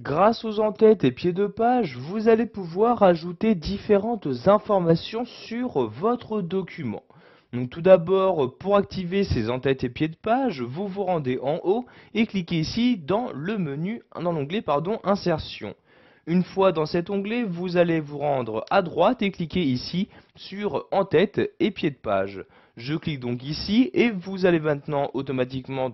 Grâce aux en-têtes et pieds de page, vous allez pouvoir ajouter différentes informations sur votre document. Donc tout d'abord, pour activer ces en-têtes et pieds de page, vous vous rendez en haut et cliquez ici dans le menu, dans l'onglet Insertion. Une fois dans cet onglet, vous allez vous rendre à droite et cliquer ici sur en-tête et pieds de page. Je clique donc ici et vous allez maintenant automatiquement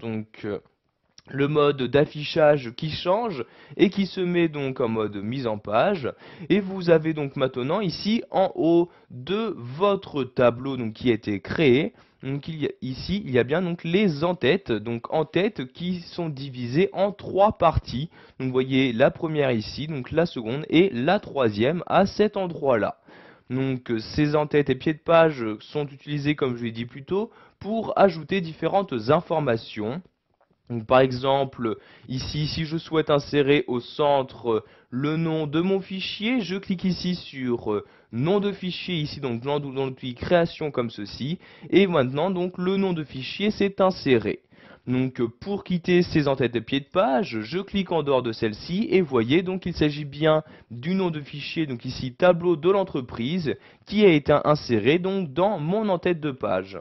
le mode d'affichage qui change et qui se met donc en mode mise en page, et vous avez donc maintenant ici en haut de votre tableau donc qui a été créé, donc ici il y a bien donc les en-têtes, donc en-têtes qui sont divisées en trois parties. Donc vous voyez la première ici, donc la seconde et la troisième à cet endroit là. Donc ces en-têtes et pieds de page sont utilisés, comme je l'ai dit plus tôt, pour ajouter différentes informations. Donc, par exemple, ici, si je souhaite insérer au centre le nom de mon fichier, je clique ici sur nom de fichier, ici donc dans l'outil création comme ceci, et maintenant donc le nom de fichier s'est inséré. Donc pour quitter ces en-têtes et pieds de page, je clique en dehors de celle-ci et voyez donc il s'agit bien du nom de fichier, donc ici tableau de l'entreprise, qui a été inséré donc dans mon en-tête de page.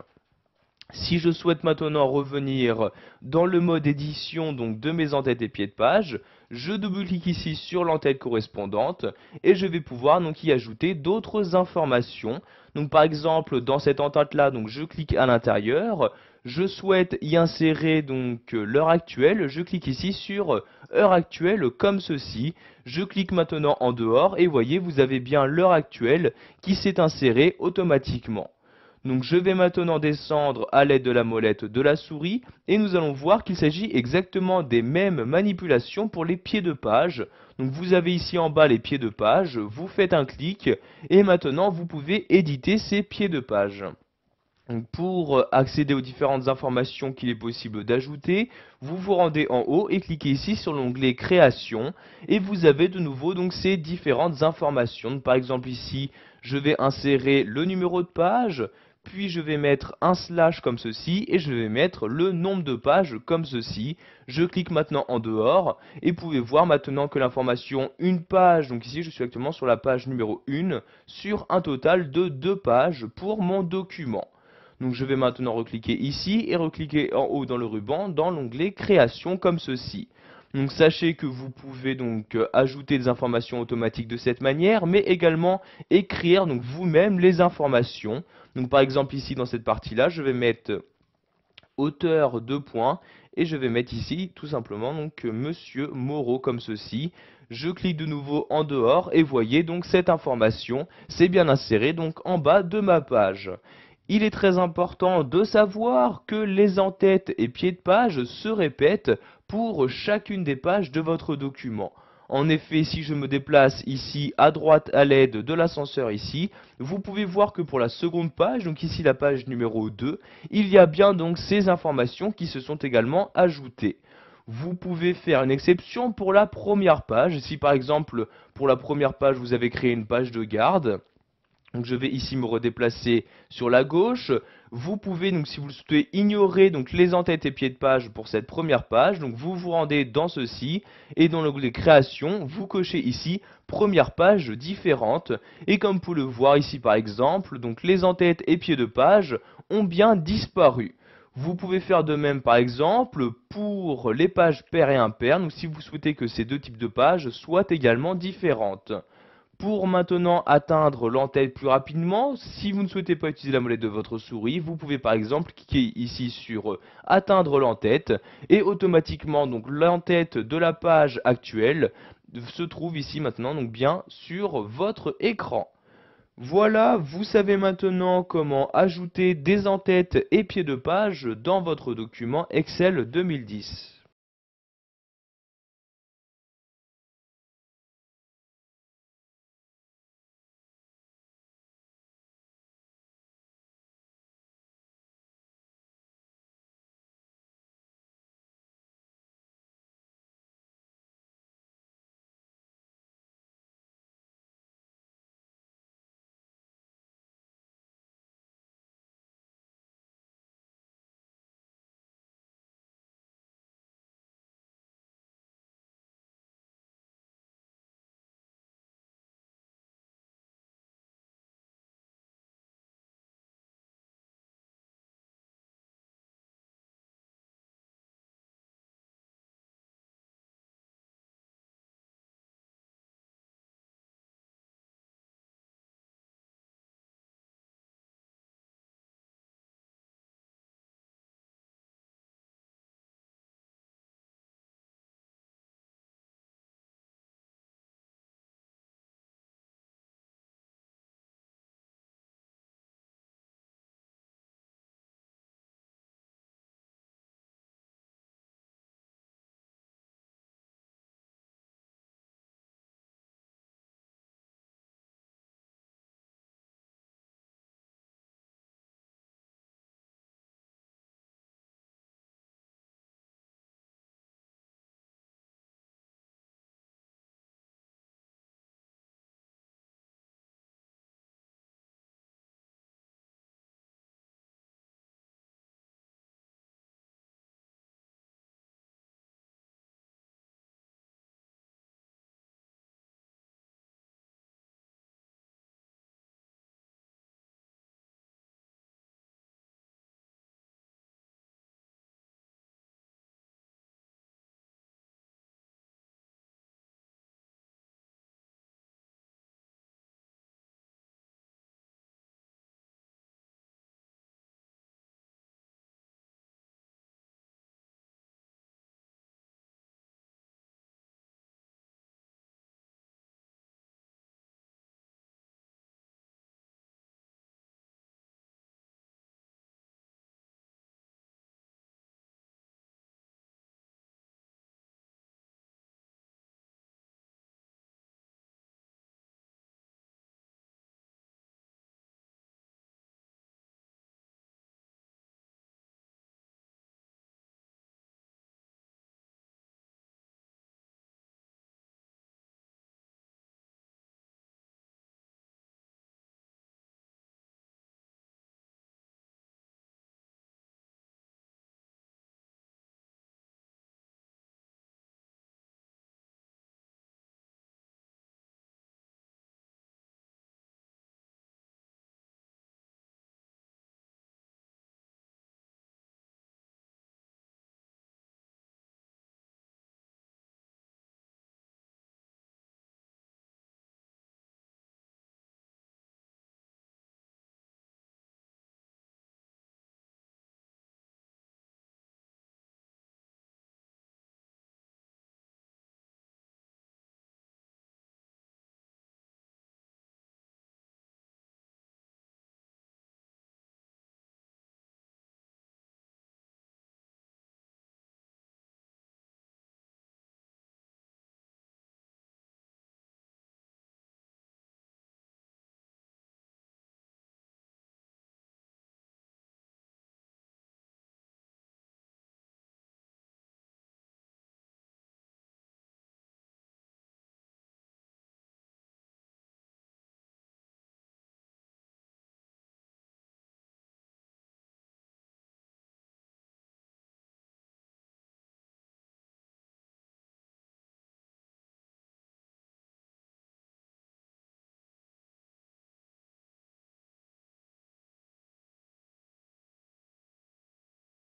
Si je souhaite maintenant revenir dans le mode édition donc de mes en-têtes et pieds de page, je double-clique ici sur l'en-tête correspondante et je vais pouvoir donc y ajouter d'autres informations. Donc par exemple dans cette en-tête là, donc je clique à l'intérieur, je souhaite y insérer donc l'heure actuelle, je clique ici sur heure actuelle comme ceci. Je clique maintenant en dehors et voyez vous avez bien l'heure actuelle qui s'est insérée automatiquement. Donc je vais maintenant descendre à l'aide de la molette de la souris et nous allons voir qu'il s'agit exactement des mêmes manipulations pour les pieds de page. Donc vous avez ici en bas les pieds de page, vous faites un clic et maintenant vous pouvez éditer ces pieds de page. Donc pour accéder aux différentes informations qu'il est possible d'ajouter, vous vous rendez en haut et cliquez ici sur l'onglet Création et vous avez de nouveau donc ces différentes informations. Donc, par exemple ici, je vais insérer le numéro de page, puis je vais mettre un slash comme ceci et je vais mettre le nombre de pages comme ceci. Je clique maintenant en dehors et vous pouvez voir maintenant que l'information une page, donc ici je suis actuellement sur la page numéro 1 sur un total de 2 pages pour mon document. Donc je vais maintenant recliquer ici et recliquer en haut dans le ruban dans l'onglet création comme ceci. Donc sachez que vous pouvez donc ajouter des informations automatiques de cette manière, mais également écrire donc vous-même les informations. Donc par exemple ici dans cette partie-là, je vais mettre auteur de points et je vais mettre ici tout simplement donc Monsieur Moreau comme ceci. Je clique de nouveau en dehors et voyez donc cette information, c'est bien inséré donc en bas de ma page. Il est très important de savoir que les en-têtes et pieds de page se répètent pour chacune des pages de votre document. En effet, si je me déplace ici à droite à l'aide de l'ascenseur ici, vous pouvez voir que pour la seconde page, donc ici la page numéro 2, il y a bien donc ces informations qui se sont également ajoutées. Vous pouvez faire une exception pour la première page. Si par exemple pour la première page vous avez créé une page de garde, donc je vais ici me redéplacer sur la gauche. Vous pouvez donc si vous le souhaitez ignorer donc les en-têtes et pieds de page pour cette première page. Donc vous vous rendez dans ceci et dans l'onglet création, vous cochez ici première page différente et comme vous pouvez le voir ici par exemple, donc les en-têtes et pieds de page ont bien disparu. Vous pouvez faire de même par exemple pour les pages paires et impaires, donc si vous souhaitez que ces deux types de pages soient également différentes. Pour maintenant atteindre l'en-tête plus rapidement, si vous ne souhaitez pas utiliser la molette de votre souris, vous pouvez par exemple cliquer ici sur atteindre l'en-tête et automatiquement donc l'en-tête de la page actuelle se trouve ici maintenant donc bien sur votre écran. Voilà, vous savez maintenant comment ajouter des en-têtes et pieds de page dans votre document Excel 2010.